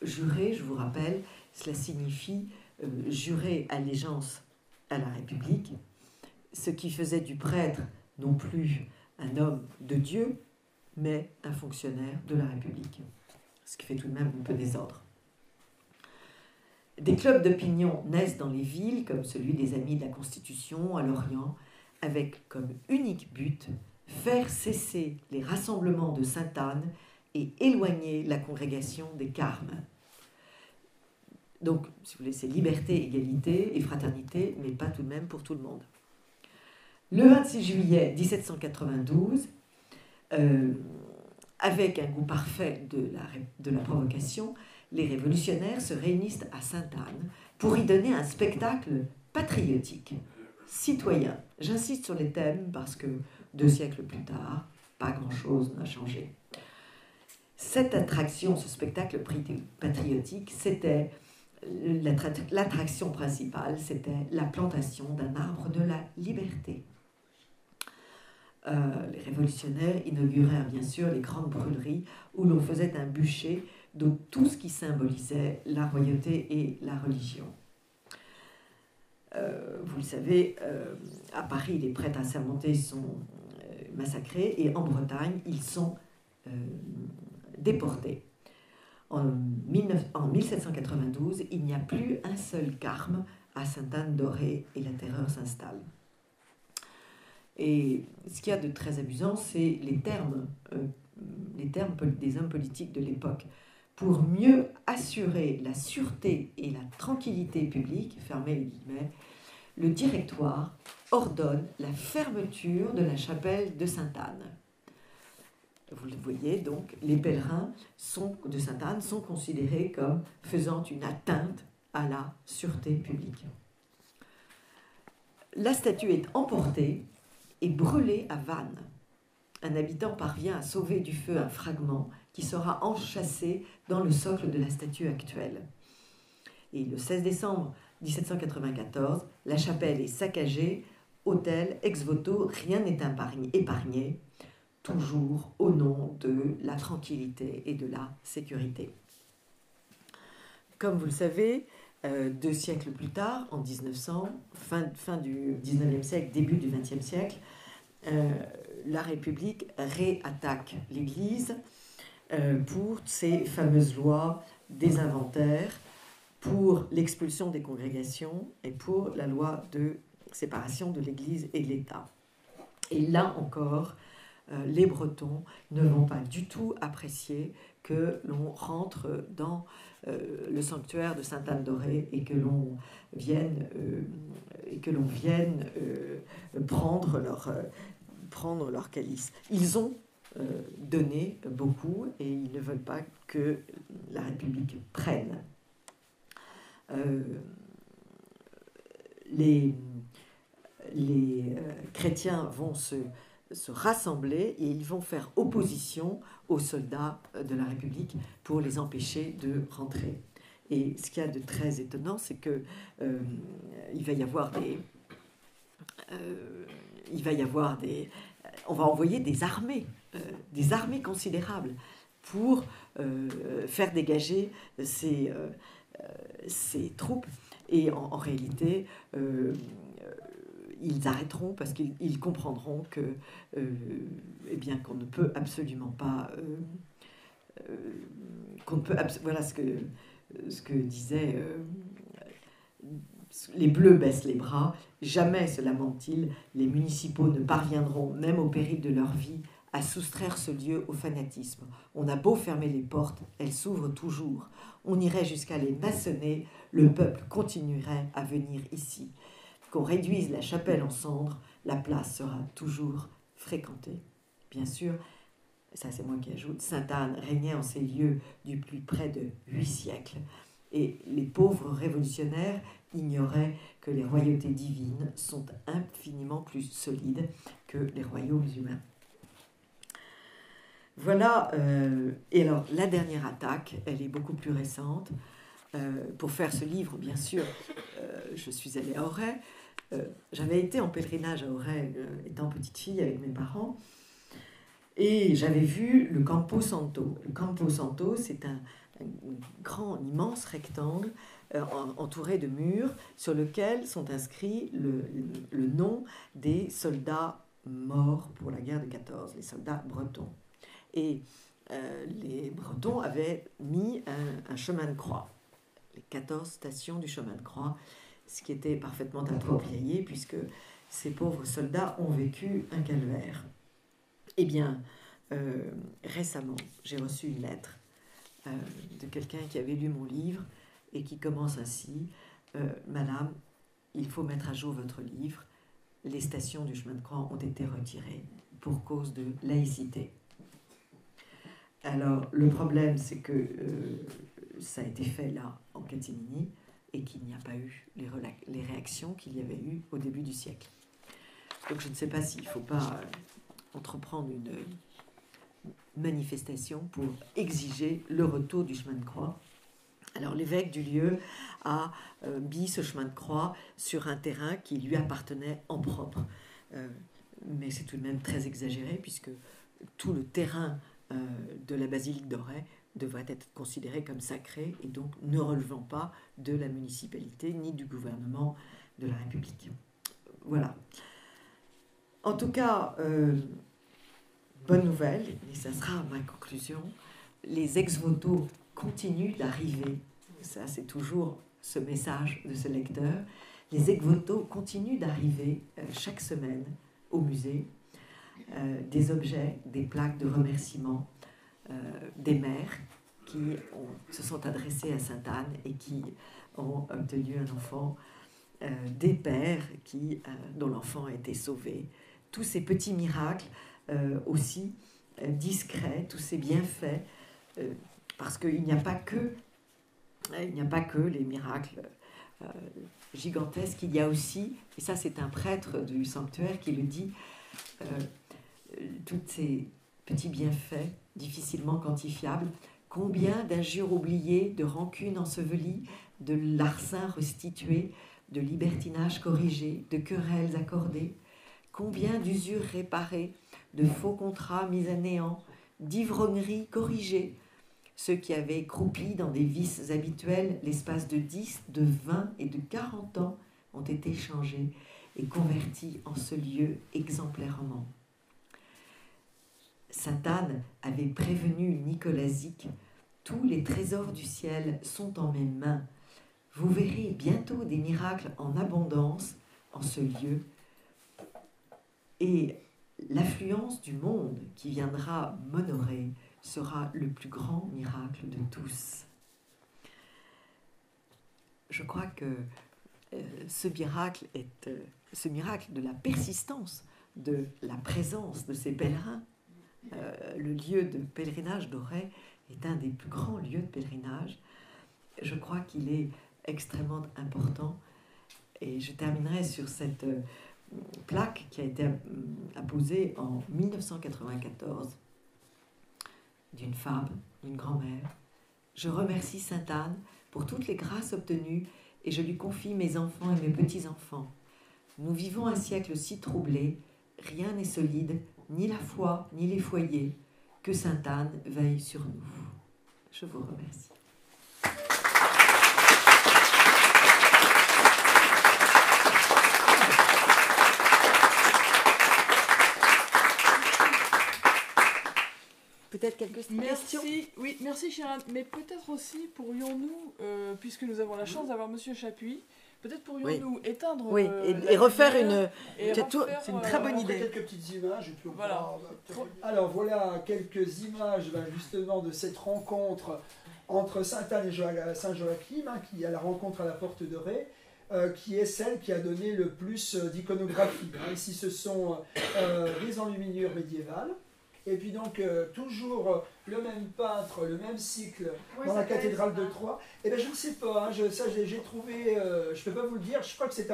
Jurer, je vous rappelle, cela signifie jurer allégeance à la République, ce qui faisait du prêtre non plus un homme de Dieu, mais un fonctionnaire de la République. Ce qui fait tout de même un peu désordre. Des clubs d'opinion naissent dans les villes, comme celui des Amis de la Constitution à Lorient, avec comme unique but faire cesser les rassemblements de Sainte-Anne et éloigner la congrégation des Carmes. Donc, si vous voulez, c'est liberté, égalité et fraternité, mais pas tout de même pour tout le monde. Le 26 juillet 1792, avec un goût parfait de la provocation, les révolutionnaires se réunissent à Sainte-Anne pour y donner un spectacle patriotique, citoyen. J'insiste sur les thèmes parce que 2 siècles plus tard, pas grand-chose n'a changé. Cette attraction, ce spectacle patriotique, c'était l'attraction principale, c'était la plantation d'un arbre de la liberté. Les révolutionnaires inaugurèrent bien sûr les grandes brûleries où l'on faisait un bûcher de tout ce qui symbolisait la royauté et la religion. Vous le savez, à Paris, les prêtres assermentés sont massacrés et en Bretagne, ils sont déportés. En 1792, il n'y a plus un seul carme à Sainte-Anne-d'Auray et la terreur s'installe. Et ce qu'il y a de très amusant, c'est les termes des hommes politiques de l'époque. Pour mieux assurer la sûreté et la tranquillité publique, fermez les guillemets, le directoire ordonne la fermeture de la chapelle de Sainte-Anne. Vous le voyez, donc, les pèlerins de Sainte-Anne sont considérés comme faisant une atteinte à la sûreté publique. La statue est emportée et brûlée à Vannes. Un habitant parvient à sauver du feu un fragment qui sera enchâssé dans le socle de la statue actuelle. Et le 16 décembre 1794, la chapelle est saccagée, autel, ex-voto, rien n'est épargné, toujours au nom de la tranquillité et de la sécurité. Comme vous le savez, 2 siècles plus tard, en 1900, fin du 19e siècle, début du 20e siècle, la République réattaque l'Église pour ces fameuses lois des inventaires, pour l'expulsion des congrégations et pour la loi de séparation de l'Église et de l'État. Et là encore, les Bretons ne vont pas du tout apprécier que l'on rentre dans le sanctuaire de Sainte-Anne-d'Auray et que l'on vienne, prendre leur calice. Ils ont donné beaucoup et ils ne veulent pas que la République prenne. Les chrétiens vont se rassembler et ils vont faire opposition aux soldats de la République pour les empêcher de rentrer. Et ce qu'il y a de très étonnant, c'est que il va y avoir on va envoyer des armées considérables pour faire dégager ces troupes. Et en réalité, ils arrêteront parce qu'ils comprendront que, qu'on ne peut absolument pas, voilà ce que disait les Bleus baissent les bras, jamais, se lamentent-ils, les municipaux ne parviendront, même au péril de leur vie, à soustraire ce lieu au fanatisme. On a beau fermer les portes, elles s'ouvrent toujours. On irait jusqu'à les maçonner, le peuple continuerait à venir ici. Qu'on réduise la chapelle en cendres, la place sera toujours fréquentée. Bien sûr, ça c'est moi qui ajoute, Sainte-Anne régnait en ces lieux depuis près de 8 siècles. Et les pauvres révolutionnaires ignoraient que les royautés divines sont infiniment plus solides que les royaumes humains. Voilà, et alors la dernière attaque, elle est beaucoup plus récente. Pour faire ce livre, bien sûr, je suis allée à Auray. J'avais été en pèlerinage à Auray étant petite fille avec mes parents. Et j'avais vu le Campo Santo. Le Campo Santo, c'est un grand, immense rectangle entouré de murs sur lequel sont inscrits le nom des soldats morts pour la guerre de 14, les soldats bretons. Et les Bretons avaient mis un chemin de croix, les 14 stations du chemin de croix, ce qui était parfaitement approprié puisque ces pauvres soldats ont vécu un calvaire. Eh bien, récemment, j'ai reçu une lettre de quelqu'un qui avait lu mon livre et qui commence ainsi. Madame, il faut mettre à jour votre livre. Les stations du chemin de croix ont été retirées pour cause de laïcité. Alors, le problème, c'est que ça a été fait là, en catimini, et qu'il n'y a pas eu les réactions qu'il y avait eu au début du siècle. Donc, je ne sais pas s'il ne faut pas entreprendre une manifestation pour exiger le retour du chemin de croix. Alors l'évêque du lieu a mis ce chemin de croix sur un terrain qui lui appartenait en propre. Mais c'est tout de même très exagéré puisque tout le terrain de la basilique d'Auray devrait être considéré comme sacré et donc ne relevant pas de la municipalité ni du gouvernement de la République. Voilà. En tout cas, bonne nouvelle, et ça sera ma conclusion, les ex-voto continuent d'arriver. Ça, c'est toujours ce message de ce lecteur. Les ex-voto continuent d'arriver chaque semaine au musée. Des objets, des plaques de remerciement, des mères qui se sont adressées à Sainte-Anne et qui ont obtenu un enfant, des pères dont l'enfant a été sauvé. Tous ces petits miracles aussi discrets, tous ces bienfaits, parce qu'il n'y a pas que les miracles gigantesques, il y a aussi, et ça c'est un prêtre du sanctuaire qui le dit, tous ces petits bienfaits difficilement quantifiables, combien d'injures oubliées, de rancunes ensevelies, de larcins restitués, de libertinages corrigés, de querelles accordées, combien d'usures réparées, de faux contrats mis à néant, d'ivrogneries corrigées. Ceux qui avaient croupi dans des vices habituels l'espace de 10, de 20 et de 40 ans ont été changés et convertis en ce lieu exemplairement. Sainte-Anne avait prévenu Nicolas Zic, « Tous les trésors du ciel sont en mes mains. Vous verrez bientôt des miracles en abondance en ce lieu. Et l'affluence du monde qui viendra m'honorer sera le plus grand miracle de tous. » Je crois que ce miracle de la persistance, de la présence de ces pèlerins, le lieu de pèlerinage d'Auray est un des plus grands lieux de pèlerinage. Je crois qu'il est extrêmement important. Et je terminerai sur cette plaque qui a été apposée en 1994 d'une femme, d'une grand-mère. « Je remercie Sainte-Anne pour toutes les grâces obtenues et je lui confie mes enfants et mes petits-enfants. Nous vivons un siècle si troublé, rien n'est solide, ni la foi, ni les foyers. Que Sainte-Anne veille sur nous. » Je vous remercie. Peut-être quelques questions ? Oui, merci Chirane. Mais peut-être aussi pourrions-nous, puisque nous avons la chance d'avoir Monsieur Chapuis, Peut-être pourrions-nous éteindre Oui, la et refaire lumière une... et c'est une très bonne idée. Quelques petites images. Et puis Voilà. Alors voilà quelques images justement de cette rencontre entre Sainte-Anne et Saint-Joachim, qui est à la rencontre à la porte de Ré, qui est celle qui a donné le plus d'iconographie. Ici, ce sont des enluminures médiévales. Et puis donc, toujours le même peintre, le même cycle dans la cathédrale de Troyes. Et bien, je ne sais pas, ça j'ai trouvé, je ne peux pas vous le dire, je crois que c'est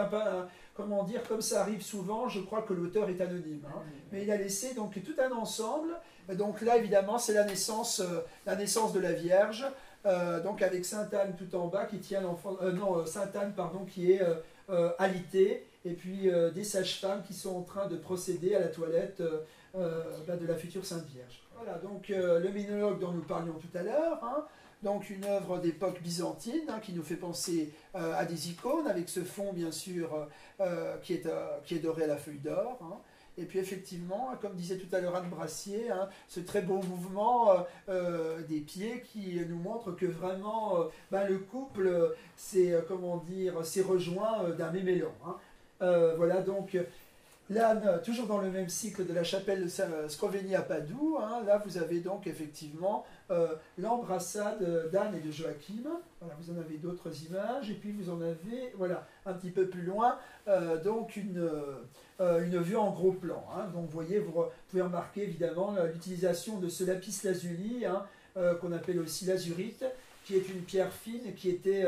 comment dire, comme ça arrive souvent, je crois que l'auteur est anonyme. Mais il a laissé donc tout un ensemble. Donc là, évidemment, c'est la naissance de la Vierge, donc avec Sainte-Anne tout en bas qui tient l'enfant, Sainte-Anne, pardon, qui est alitée, et puis des sages-femmes qui sont en train de procéder à la toilette de la future Sainte Vierge. Voilà, donc le Minologue dont nous parlions tout à l'heure, donc une œuvre d'époque byzantine qui nous fait penser à des icônes, avec ce fond bien sûr qui est doré à la feuille d'or. Et puis effectivement, comme disait tout à l'heure Anne Brassier, ce très beau mouvement des pieds qui nous montre que vraiment le couple s'est rejoint d'un même élan. Voilà donc là, toujours dans le même cycle de la chapelle de Scrovegni à Padoue, là vous avez donc effectivement l'embrassade d'Anne et de Joachim. Voilà, vous en avez d'autres images, et puis vous en avez, voilà, un petit peu plus loin, donc une vue en gros plan. Donc vous voyez, vous pouvez remarquer évidemment l'utilisation de ce lapis lazuli, qu'on appelle aussi l'azurite, qui est une pierre fine, qui était,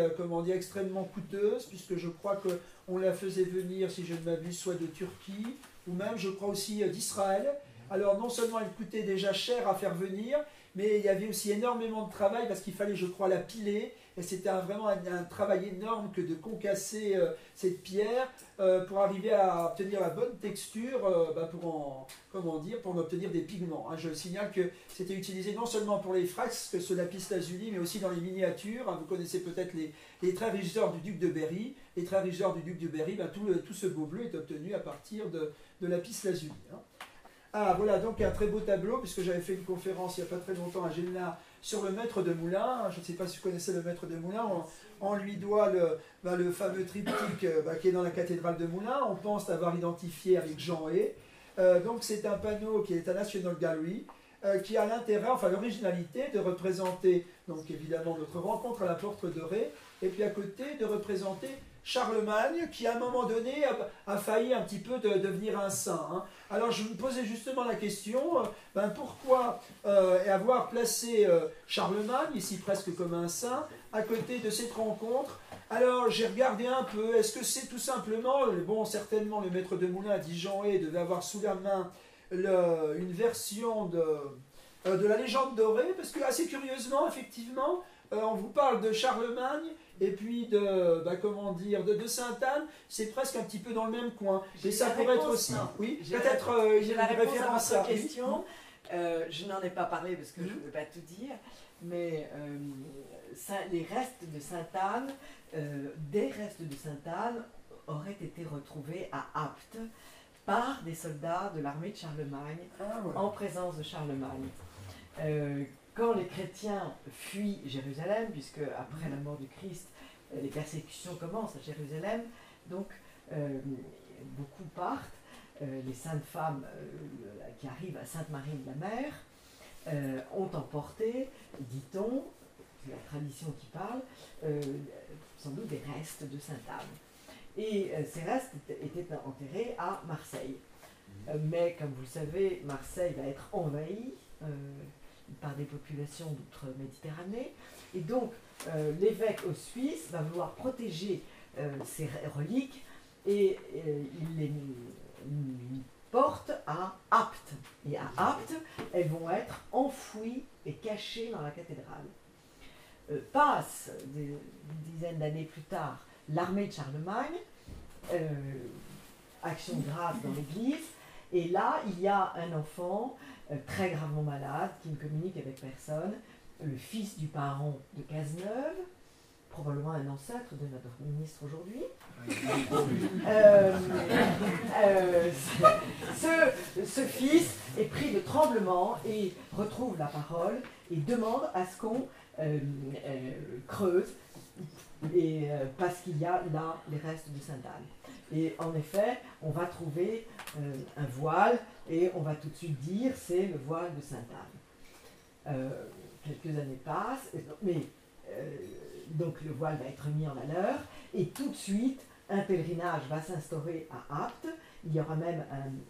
extrêmement coûteuse, puisque je crois qu'on la faisait venir, si je ne m'abuse, soit de Turquie, ou même, je crois aussi, d'Israël. Alors, non seulement elle coûtait déjà cher à faire venir, mais il y avait aussi énormément de travail, parce qu'il fallait, je crois, la piler, et c'était vraiment un travail énorme que de concasser cette pierre pour arriver à obtenir la bonne texture pour en obtenir des pigments. Je signale que c'était utilisé non seulement pour les fresques, ce lapis lazuli, mais aussi dans les miniatures. Vous connaissez peut-être les traits régisseurs du duc de Berry. Les traits régisseurs du duc de Berry, tout ce beau bleu est obtenu à partir de lapis lazuli. Voilà donc un très beau tableau, puisque j'avais fait une conférence il n'y a pas très longtemps à Génat sur le maître de Moulins. Je ne sais pas si vous connaissez le maître de Moulins. On lui doit le fameux triptyque qui est dans la cathédrale de Moulins. On pense l'avoir identifié avec Jean Hay. Donc c'est un panneau qui est à National Gallery, qui a l'intérêt, l'originalité de représenter, donc évidemment, notre rencontre à la porte de Ré, et puis à côté de représenter Charlemagne, qui à un moment donné a failli un petit peu devenir un saint. Alors je me posais justement la question, pourquoi avoir placé Charlemagne, ici presque comme un saint, à côté de cette rencontre? Alors j'ai regardé un peu, est-ce que c'est tout simplement, certainement le maître de Moulins, dit Jean Hay, devait avoir sous la main une version de la légende dorée, parce que assez curieusement, effectivement, on vous parle de Charlemagne, et puis de Sainte-Anne, c'est presque un petit peu dans le même coin. Et ça pourrait être aussi. Oui, peut-être j'ai une la réponse référence à votre question. Je n'en ai pas parlé parce que je ne peux pas tout dire, mais les restes de Sainte-Anne, des restes de Sainte-Anne auraient été retrouvés à Apt par des soldats de l'armée de Charlemagne, en présence de Charlemagne. Quand les chrétiens fuient Jérusalem, puisque après la mort du Christ, les persécutions commencent à Jérusalem, donc beaucoup partent. Les saintes femmes qui arrivent à Sainte-Marie de la Mer ont emporté, dit-on, c'est la tradition qui parle, sans doute des restes de Sainte-Anne. Et ces restes étaient enterrés à Marseille. Mais comme vous le savez, Marseille va être envahie par des populations d'outre-Méditerranée. Et donc, l'évêque suisse va vouloir protéger ces reliques et il les porte à Apt. Et à Apt, elles vont être enfouies et cachées dans la cathédrale. Passe des dizaines d'années plus tard l'armée de Charlemagne, action de grâce dans l'église, et là, il y a un enfant très gravement malade, qui ne communique avec personne, le fils du parent de Cazeneuve, probablement un ancêtre de notre ministre aujourd'hui. Ce fils est pris de tremblement et retrouve la parole et demande à ce qu'on creuse parce qu'il y a là les restes de Sainte-Anne. Et en effet, on va trouver un voile et on va tout de suite dire c'est le voile de Sainte-Anne. Quelques années passent, mais donc le voile va être mis en valeur et tout de suite un pèlerinage va s'instaurer à Apt. Il y aura même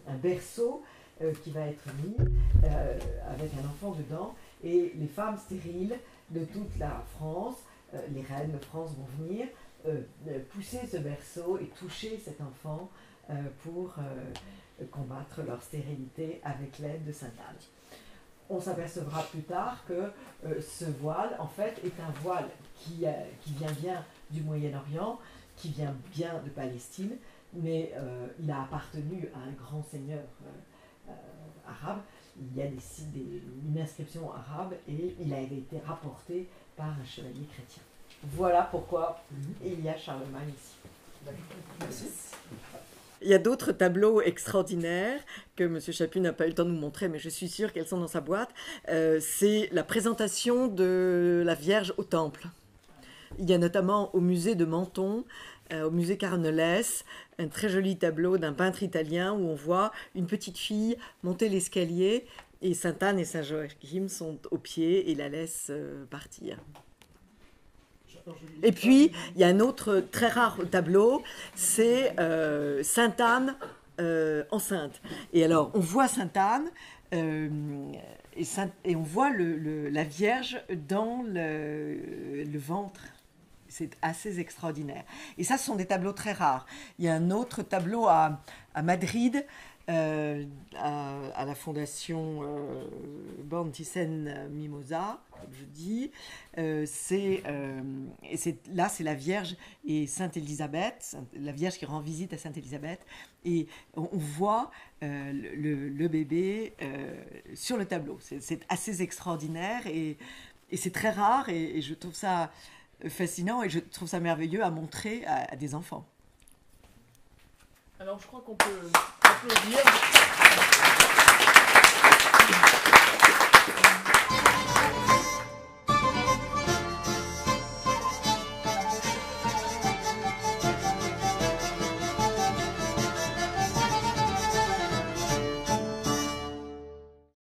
un berceau qui va être mis avec un enfant dedans et les femmes stériles de toute la France, les reines de France vont venir pousser ce berceau et toucher cet enfant pour combattre leur stérilité avec l'aide de Sainte-Anne. On s'apercevra plus tard que ce voile, en fait, est un voile qui vient bien du Moyen-Orient, qui vient bien de Palestine, mais il a appartenu à un grand seigneur arabe. Il y a une inscription arabe et il a été rapporté par un chevalier chrétien. Voilà pourquoi il y a Charlemagne ici. Merci. Il y a d'autres tableaux extraordinaires que M. Chaput n'a pas eu le temps de nous montrer, mais je suis sûre qu'elles sont dans sa boîte. C'est la présentation de la Vierge au Temple. Il y a notamment au musée de Menton, au musée Carnelès, un très joli tableau d'un peintre italien où on voit une petite fille monter l'escalier et Sainte-Anne et Saint-Joachim sont au pied et la laissent partir. Et puis, il y a un autre très rare tableau, c'est Sainte-Anne enceinte. Et alors, on voit Sainte-Anne et on voit la Vierge dans le ventre. C'est assez extraordinaire. Et ça, ce sont des tableaux très rares. Il y a un autre tableau à Madrid, à la fondation Born Thyssen Mimosa, comme je dis. Là, c'est la Vierge et Sainte Élisabeth, la Vierge qui rend visite à Sainte Élisabeth. Et on voit le bébé sur le tableau. C'est assez extraordinaire et c'est très rare et je trouve ça fascinant et je trouve ça merveilleux à montrer à des enfants. Alors je crois qu'on peut applaudir.